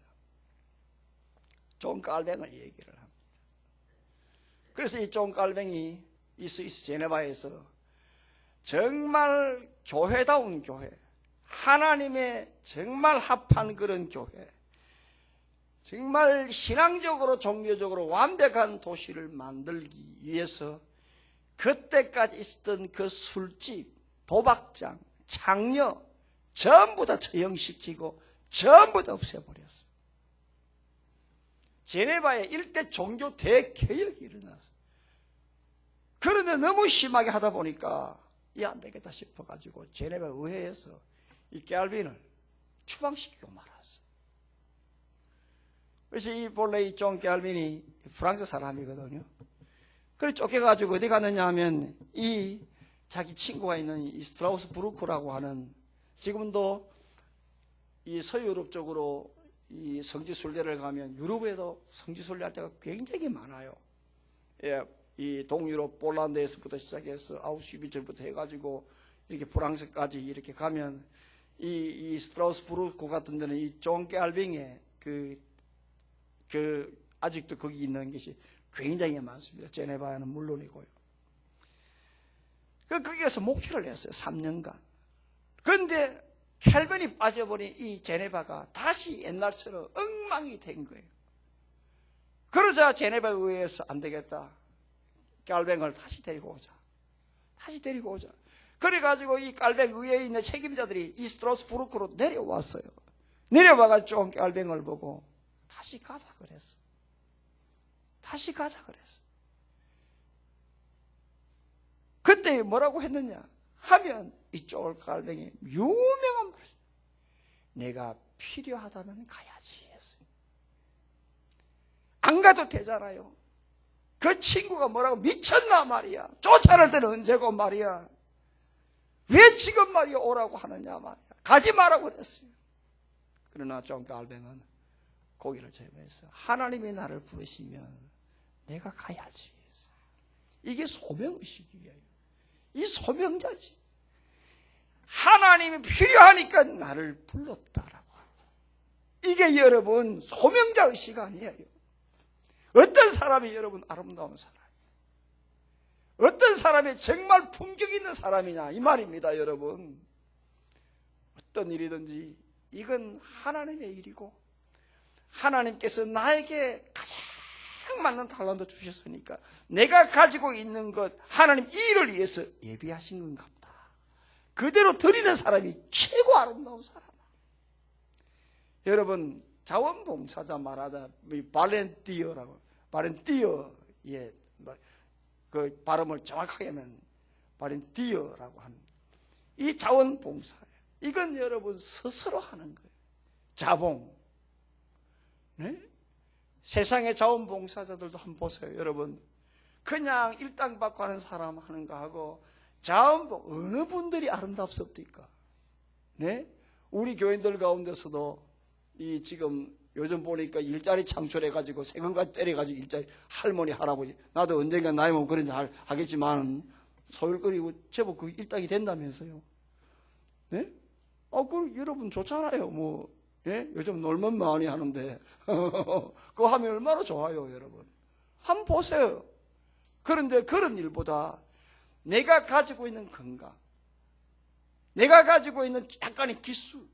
Speaker 1: 존 깔뱅을 얘기를 합니다. 그래서 이 존 깔뱅이 이 스위스 제네바에서 정말 교회다운 교회, 하나님의 정말 합한 그런 교회, 정말 신앙적으로 종교적으로 완벽한 도시를 만들기 위해서 그때까지 있었던 그 술집, 도박장, 창녀 전부 다 처형시키고 전부 다 없애버렸어요. 제네바에 일대 종교 대개혁이 일어났어요. 그런데 너무 심하게 하다 보니까 이 안 되겠다 싶어가지고 제네바 의회에서 이 캘빈을 추방시키고 말았어. 그래서 이 본래 이 존 캘빈이 프랑스 사람이거든요. 그래 쫓겨가지고 어디 갔느냐 하면 이 자기 친구가 있는 이 스트라우스부르크라고 하는, 지금도 이 서유럽 쪽으로 이 성지순례를 가면 유럽에도 성지순례할 때가 굉장히 많아요. 예, 이 동유럽 폴란드에서부터 시작해서 아우슈비츠부터 해가지고 이렇게 프랑스까지 이렇게 가면 이 스트라우스부르크 같은 데는 이 존 캘빈의 아직도 거기 있는 것이 굉장히 많습니다. 제네바는 물론이고요. 거기에서 목회를 했어요. 3년간. 그런데 캘빈이 빠져버린 이 제네바가 다시 옛날처럼 엉망이 된 거예요. 그러자 제네바 의회에서 안 되겠다, 캘빈을 다시 데리고 오자. 그래가지고 이 캘빈 의회에 있는 책임자들이 이 스트라스부르크로 내려왔어요. 내려와가지고 캘빈을 보고 다시 가자 그랬어. 그때 뭐라고 했느냐 하면 이쪽 캘빈이 유명한 말씀, 내가 필요하다면 가야지 했어요. 안 가도 되잖아요. 그 친구가 뭐라고, 미쳤나 말이야, 쫓아낼 때는 언제고 말이야, 왜 지금 말이야 오라고 하느냐 말이야, 가지 마라고 그랬어요. 그러나 존 캘빈은 고개를 제거해서 하나님이 나를 부르시면 내가 가야지 했어요. 이게 소명의식이에요. 이 소명자지. 하나님이 필요하니까 나를 불렀다라고. 이게 여러분 소명자의식 아니에요. 어떤 사람이 여러분 아름다운 사람이에요? 어떤 사람이 정말 품격 있는 사람이냐 이 말입니다. 여러분, 어떤 일이든지 이건 하나님의 일이고 하나님께서 나에게 가장 맞는 달란트 주셨으니까 내가 가지고 있는 것 하나님 이 일을 위해서 예비하신 건갑다, 그대로 드리는 사람이 최고 아름다운 사람. 여러분, 자원봉사자 말하자 발렌티어라고, 발렌티어, 예, 그 발음을 정확하게 하면 발렌티어라고 하는 이 자원봉사예요. 이건 여러분 스스로 하는 거예요. 자봉. 네? 세상의 자원봉사자들도 한번 보세요. 여러분, 그냥 일당 받고 하는 사람 하는 거하고 자원봉, 어느 분들이 아름답습니까? 네? 우리 교인들 가운데서도 이 지금 요즘 보니까 일자리 창출해가지고 세금까지 때려가지고 일자리, 할머니 할아버지, 나도 언젠가 나이 먹으면 그런 하겠지만 소일거리고 제법 그 일당이 된다면서요. 네? 그 여러분 좋잖아요. 뭐, 예? 요즘 놀면 많이 하는데 그거 하면 얼마나 좋아요. 여러분 한번 보세요. 그런데 그런 일보다 내가 가지고 있는 건강, 내가 가지고 있는 약간의 기술,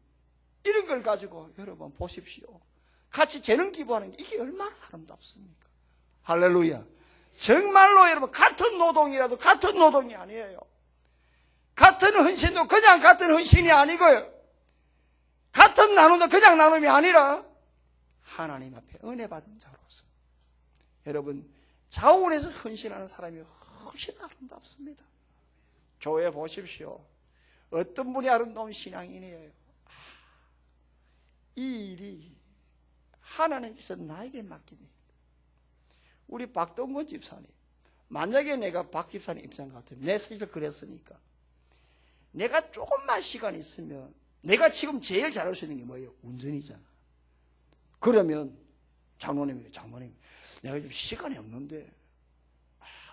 Speaker 1: 이런 걸 가지고 여러분 보십시오. 같이 재능 기부하는 게 이게 얼마나 아름답습니까? 할렐루야. 정말로 여러분 같은 노동이라도 같은 노동이 아니에요. 같은 헌신도 그냥 같은 헌신이 아니고요, 같은 나눔도 그냥 나눔이 아니라 하나님 앞에 은혜 받은 자로서 여러분 자원에서 헌신하는 사람이 훨씬 아름답습니다. 교회 보십시오. 어떤 분이 아름다운 신앙인이에요. 이 일이 하나님께서 나에게 맡긴 일. 우리 박동건 집사님, 만약에 내가 박 집사님 입장 같으면, 내 사실 그랬으니까 내가 조금만 시간 있으면 내가 지금 제일 잘할 수 있는 게 뭐예요? 운전이잖아. 그러면 장로님, 내가 좀 시간이 없는데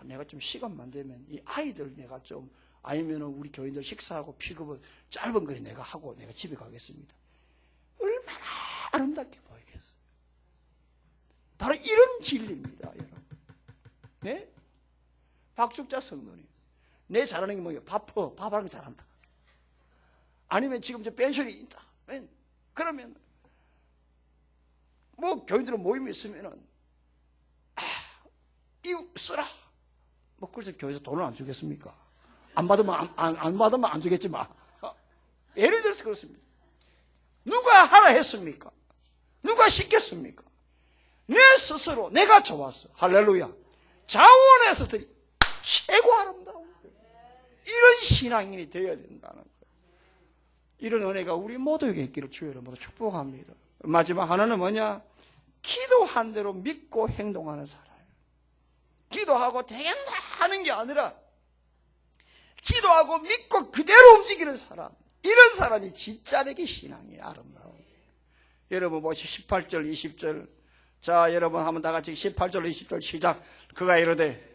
Speaker 1: 내가 좀 시간만 되면 이 아이들 내가 좀, 아니면 우리 교인들 식사하고 픽업을 짧은 거리 내가 하고 내가 집에 가겠습니다. 얼마나 아름답게 보이겠어요. 바로 이런 진리입니다, 여러분. 네? 박죽자 성도님, 내 잘하는 게 뭐예요? 밥하는 거 잘한다. 아니면 지금 저 펜션이 있다. 그러면 뭐 교인들은 모임이 있으면은 이거 쓰라. 뭐 그래서 교회에서 돈을 안 주겠습니까? 안 받으면 안 주겠지만, 예를 들어서 그렇습니다. 누가 하라 했습니까? 누가 시켰습니까? 내 스스로 내가 좋았어. 할렐루야. 자원에서 드리 최고 아름다운 거예요. 이런 신앙인이 되어야 된다는 거예요. 이런 은혜가 우리 모두에게 있기를 주의 이름으로 축복합니다. 마지막 하나는 뭐냐? 기도한 대로 믿고 행동하는 사람. 기도하고 되겠나 하는 게 아니라 기도하고 믿고 그대로 움직이는 사람. 이런 사람이 진짜 내게 신앙이 아름다워요. 여러분 보시오. 18절 20절. 자, 여러분 한번 다 같이 18절 20절 시작. 그가 이르되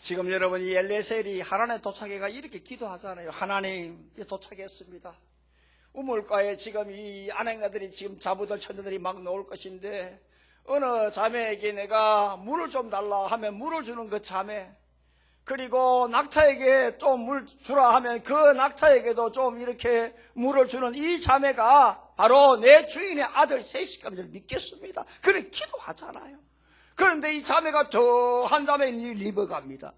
Speaker 1: 지금 여러분 이 엘레셀이 하나님에 도착해가 이렇게 기도하잖아요. 하나님 도착했습니다. 우물가에 지금 이 아내가들이 지금 자부들 천녀들이 막 나올 것인데 어느 자매에게 내가 물을 좀 달라 하면 물을 주는 그 자매, 그리고 낙타에게 또 물 주라 하면 그 낙타에게도 좀 이렇게 물을 주는 이 자매가 바로 내 주인의 아들 세시감을 믿겠습니다. 그래 기도하잖아요. 그런데 이 자매가 더 한 자매는 리버갑니다.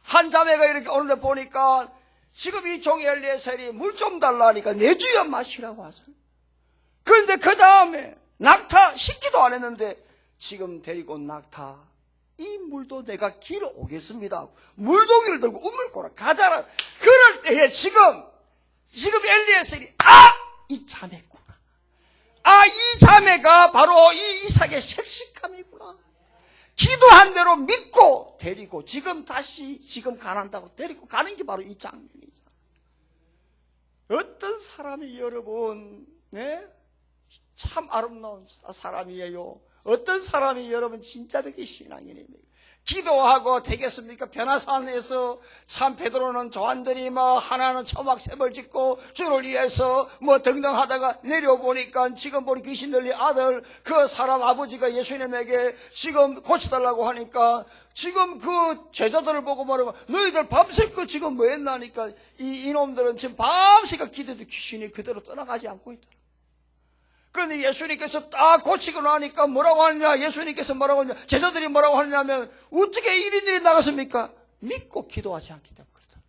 Speaker 1: 한 자매가 이렇게 오는데 보니까 지금 이 종이 엘리에셀이 물 좀 달라니까 내 주여 마시라고 하잖아요. 그런데 그 다음에 낙타 씻기도 안 했는데 지금 데리고 온 낙타, 이 물도 내가 길어 오겠습니다. 물동이를 들고 우물고라 가자라. 그럴 때에 지금 엘리에셀이 이 자매구나. 이 자매가 바로 이 이삭의 색식감이구나. 기도한 대로 믿고 데리고 지금 가난다고 데리고 가는 게 바로 이 장면이죠. 어떤 사람이 여러분, 참 아름다운 사람이에요. 어떤 사람이 여러분 진짜 되게 신앙인입니다. 기도하고 되겠습니까? 변화산에서 참 베드로는 조한들이 하나는 초막샘을 짓고 주를 위해서 등등 하다가 내려보니까 지금 보니 귀신 들린 아들 그 사람 아버지가 예수님에게 지금 고쳐달라고 하니까 지금 그 제자들을 보고 말하고 너희들 밤새껏 지금 뭐 했나니까 이놈들은 지금 밤새껏 기도해도 귀신이 그대로 떠나가지 않고 있다. 그런데 예수님께서 딱 고치고 나니까 뭐라고 하느냐? 예수님께서 뭐라고 하느냐? 제자들이 뭐라고 하느냐면 어떻게 이리들이 나갔습니까? 믿고 기도하지 않기 때문에 그렇다.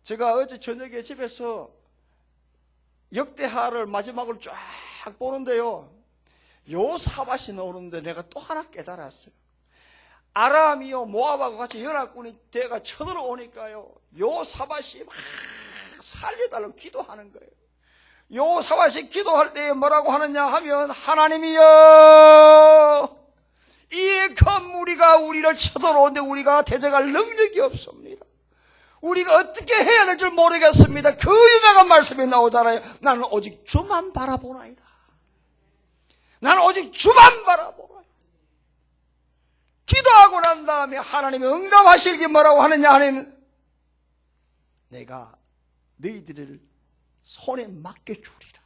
Speaker 1: 제가 어제 저녁에 집에서 역대하를 마지막으로 쫙 보는데요, 요사밧이 나오는데 내가 또 하나 깨달았어요. 아람이요 모압하고 같이 연합군이 대가 쳐들어오니까요, 요사밧이 막 살려달라고 기도하는 거예요. 요사밧이 기도할 때 뭐라고 하느냐 하면 하나님이여, 이 큰 무리가 우리를 쳐들어오는데 우리가 대적할 능력이 없습니다. 우리가 어떻게 해야 될 줄 모르겠습니다. 그 유명한 말씀이 나오잖아요. 나는 오직 주만 바라보나이다. 나는 오직 주만 바라보나이다. 기도하고 난 다음에 하나님이 응답하시기 뭐라고 하느냐 하면 내가 너희들을 손에 맡겨주리라.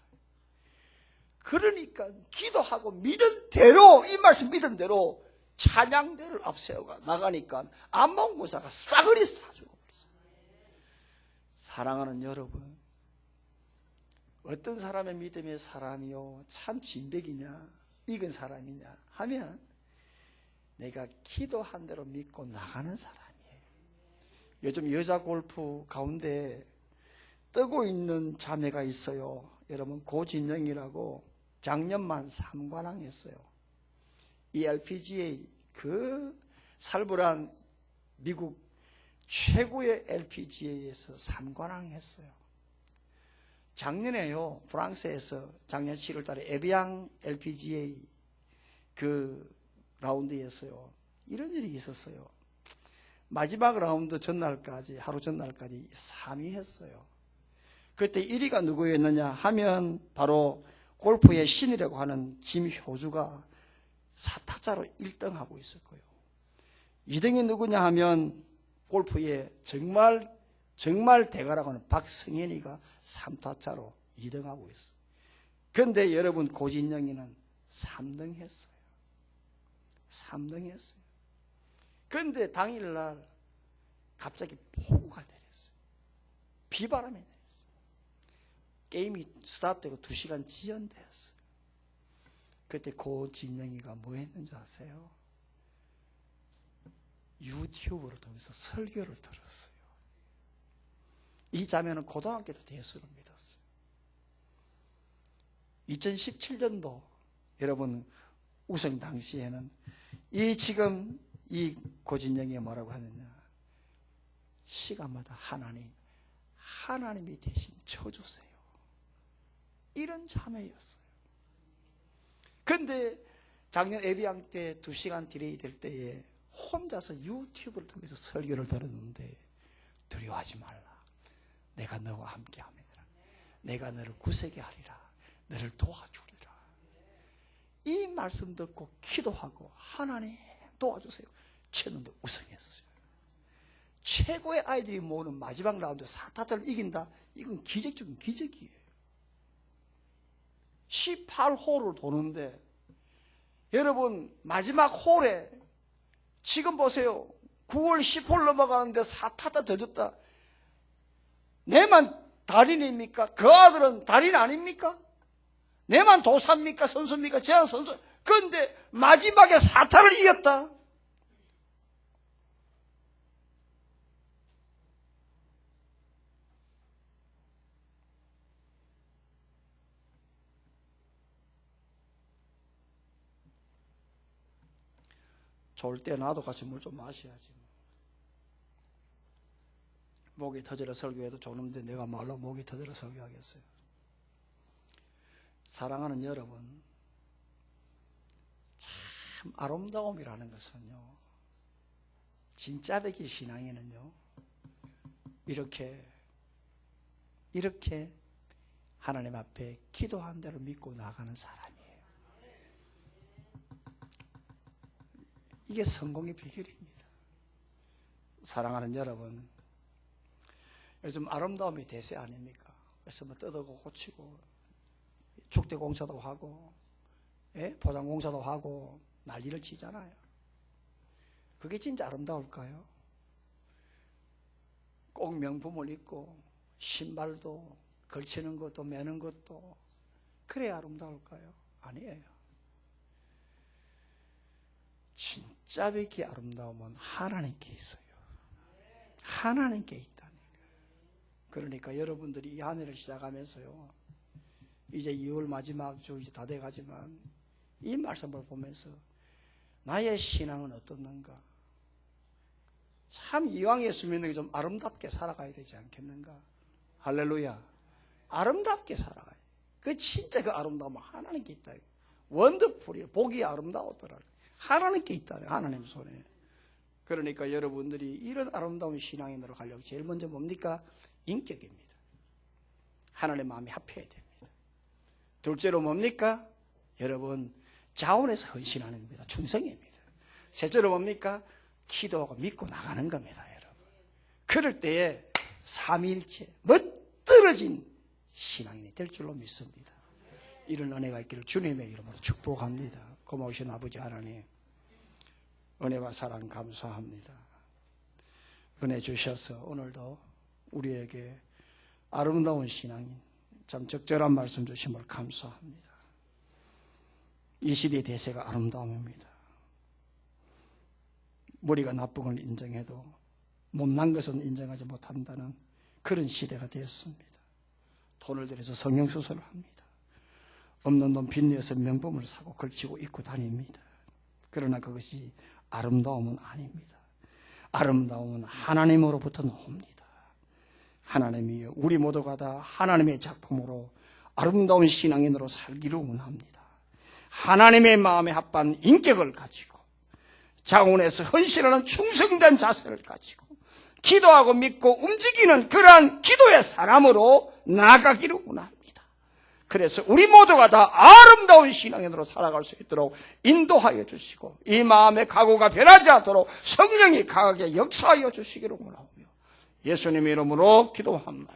Speaker 1: 그러니까 기도하고 믿은 대로, 이 말씀 믿은 대로 찬양대를 앞세워가 나가니까 안마의사가 싸그리 사주고 버렸어요. 사랑하는 여러분, 어떤 사람의 믿음의 사람이요 참 진백이냐 익은 사람이냐 하면 내가 기도한 대로 믿고 나가는 사람이에요. 요즘 여자 골프 가운데 뜨고 있는 자매가 있어요. 여러분 고진영이라고 작년만 3관왕 했어요. 이 LPGA 그 살벌한 미국 최고의 LPGA에서 3관왕 했어요. 작년에요 프랑스에서 작년 7월 달에 에비앙 LPGA 그 라운드에서요 이런 일이 있었어요. 마지막 라운드 전날까지, 하루 전날까지 3위 했어요. 그때 1위가 누구였느냐 하면 바로 골프의 신이라고 하는 김효주가 4타자로 1등하고 있었고요. 2등이 누구냐 하면 골프의 정말 대가라고 하는 박승현이가 3타자로 2등하고 있어요. 그런데 여러분 고진영이는 3등 했어요. 3등 했어요. 그런데 당일날 갑자기 폭우가 내렸어요. 비바람이 내렸어요. 게임이 스탑되고 2시간 지연되었어요. 그때 고진영이가 뭐 했는지 아세요? 유튜브를 통해서 설교를 들었어요. 이 자매는 고등학교 때 예수를 믿었어요. 2017년도 여러분 우승 당시에는 지금 이 고진영이 뭐라고 하느냐, 시간마다 하나님이 대신 쳐주세요, 이런 자매였어요. 그런데 작년 예비양 때 2시간 딜레이 될 때에 혼자서 유튜브를 통해서 설교를 들었는데, 두려워하지 말라, 내가 너와 함께 합니다, 내가 너를 구세게 하리라, 너를 도와주리라. 이 말씀 듣고 기도하고 하나님 도와주세요. 쳤는데 우승했어요. 최고의 아이들이 모으는 마지막 라운드 4타자를 이긴다? 이건 기적 중인 기적이에요. 18홀을 도는데 여러분 마지막 홀에 지금 보세요. 9월 10홀 넘어가는데 4타자 더 줬다. 내만 달인입니까? 그 아들은 달인 아닙니까? 내만 도사입니까? 선수입니까? 제한 선수. 그런데 마지막에 4타를 이겼다. 좋을 때 나도 같이 물 좀 마셔야지. 목이 터져라 설교해도 좋은데 내가 말로 목이 터져라 설교하겠어요. 사랑하는 여러분, 참 아름다움이라는 것은요, 진짜 백기 신앙에는요, 이렇게 하나님 앞에 기도한 대로 믿고 나가는 사람이에요. 이게 성공의 비결입니다. 사랑하는 여러분, 요즘 아름다움이 대세 아닙니까? 그래서 뭐 뜯어고 고치고 축대 공사도 하고, 포장 공사도 하고 난리를 치잖아요. 그게 진짜 아름다울까요? 꼭 명품을 입고 신발도 걸치는 것도 매는 것도 그래야 아름다울까요? 아니에요. 진짜 백기 아름다움은 하나님께 있어요. 하나님께 있다니까요. 그러니까 여러분들이 이 한 해를 시작하면서요, 이제 2월 마지막 주 이제 다 돼가지만 이 말씀을 보면서 나의 신앙은 어떻는가? 참 이왕 예수 믿는 게 좀 아름답게 살아가야 되지 않겠는가? 할렐루야. 아름답게 살아가야 돼. 그 진짜 그 아름다움은 하나님께 있다. 원더풀이에요. 보기 아름다웠더라. 하나님께 있다. 하나님 손에. 그러니까 여러분들이 이런 아름다운 신앙인으로 가려고 제일 먼저 뭡니까? 인격입니다. 하나님의 마음이 합해야 됩니다. 둘째로 뭡니까? 여러분, 자원에서 헌신하는 겁니다. 충성입니다. 셋째로 뭡니까? 기도하고 믿고 나가는 겁니다, 여러분. 그럴 때에 삼위일체 멋들어진 신앙인이 될 줄로 믿습니다. 이런 은혜가 있기를 주님의 이름으로 축복합니다. 고마우신 아버지 하나님, 은혜와 사랑 감사합니다. 은혜 주셔서 오늘도 우리에게 아름다운 신앙인, 참 적절한 말씀 주심을 감사합니다. 이 시대의 대세가 아름다움입니다. 머리가 나쁜 걸 인정해도 못난 것은 인정하지 못한다는 그런 시대가 되었습니다. 돈을 들여서 성형수술을 합니다. 없는 돈 빚내서 명품을 사고 걸치고 입고 다닙니다. 그러나 그것이 아름다움은 아닙니다. 아름다움은 하나님으로부터 나옵니다. 하나님이 우리 모두가 다 하나님의 작품으로 아름다운 신앙인으로 살기를 원합니다. 하나님의 마음에 합한 인격을 가지고 자원에서 헌신하는 충성된 자세를 가지고 기도하고 믿고 움직이는 그러한 기도의 사람으로 나아가기를 원합니다. 그래서 우리 모두가 다 아름다운 신앙인으로 살아갈 수 있도록 인도하여 주시고 이 마음의 각오가 변하지 않도록 성령이 강하게 역사하여 주시기를 원하오며 예수님의 이름으로 기도합니다.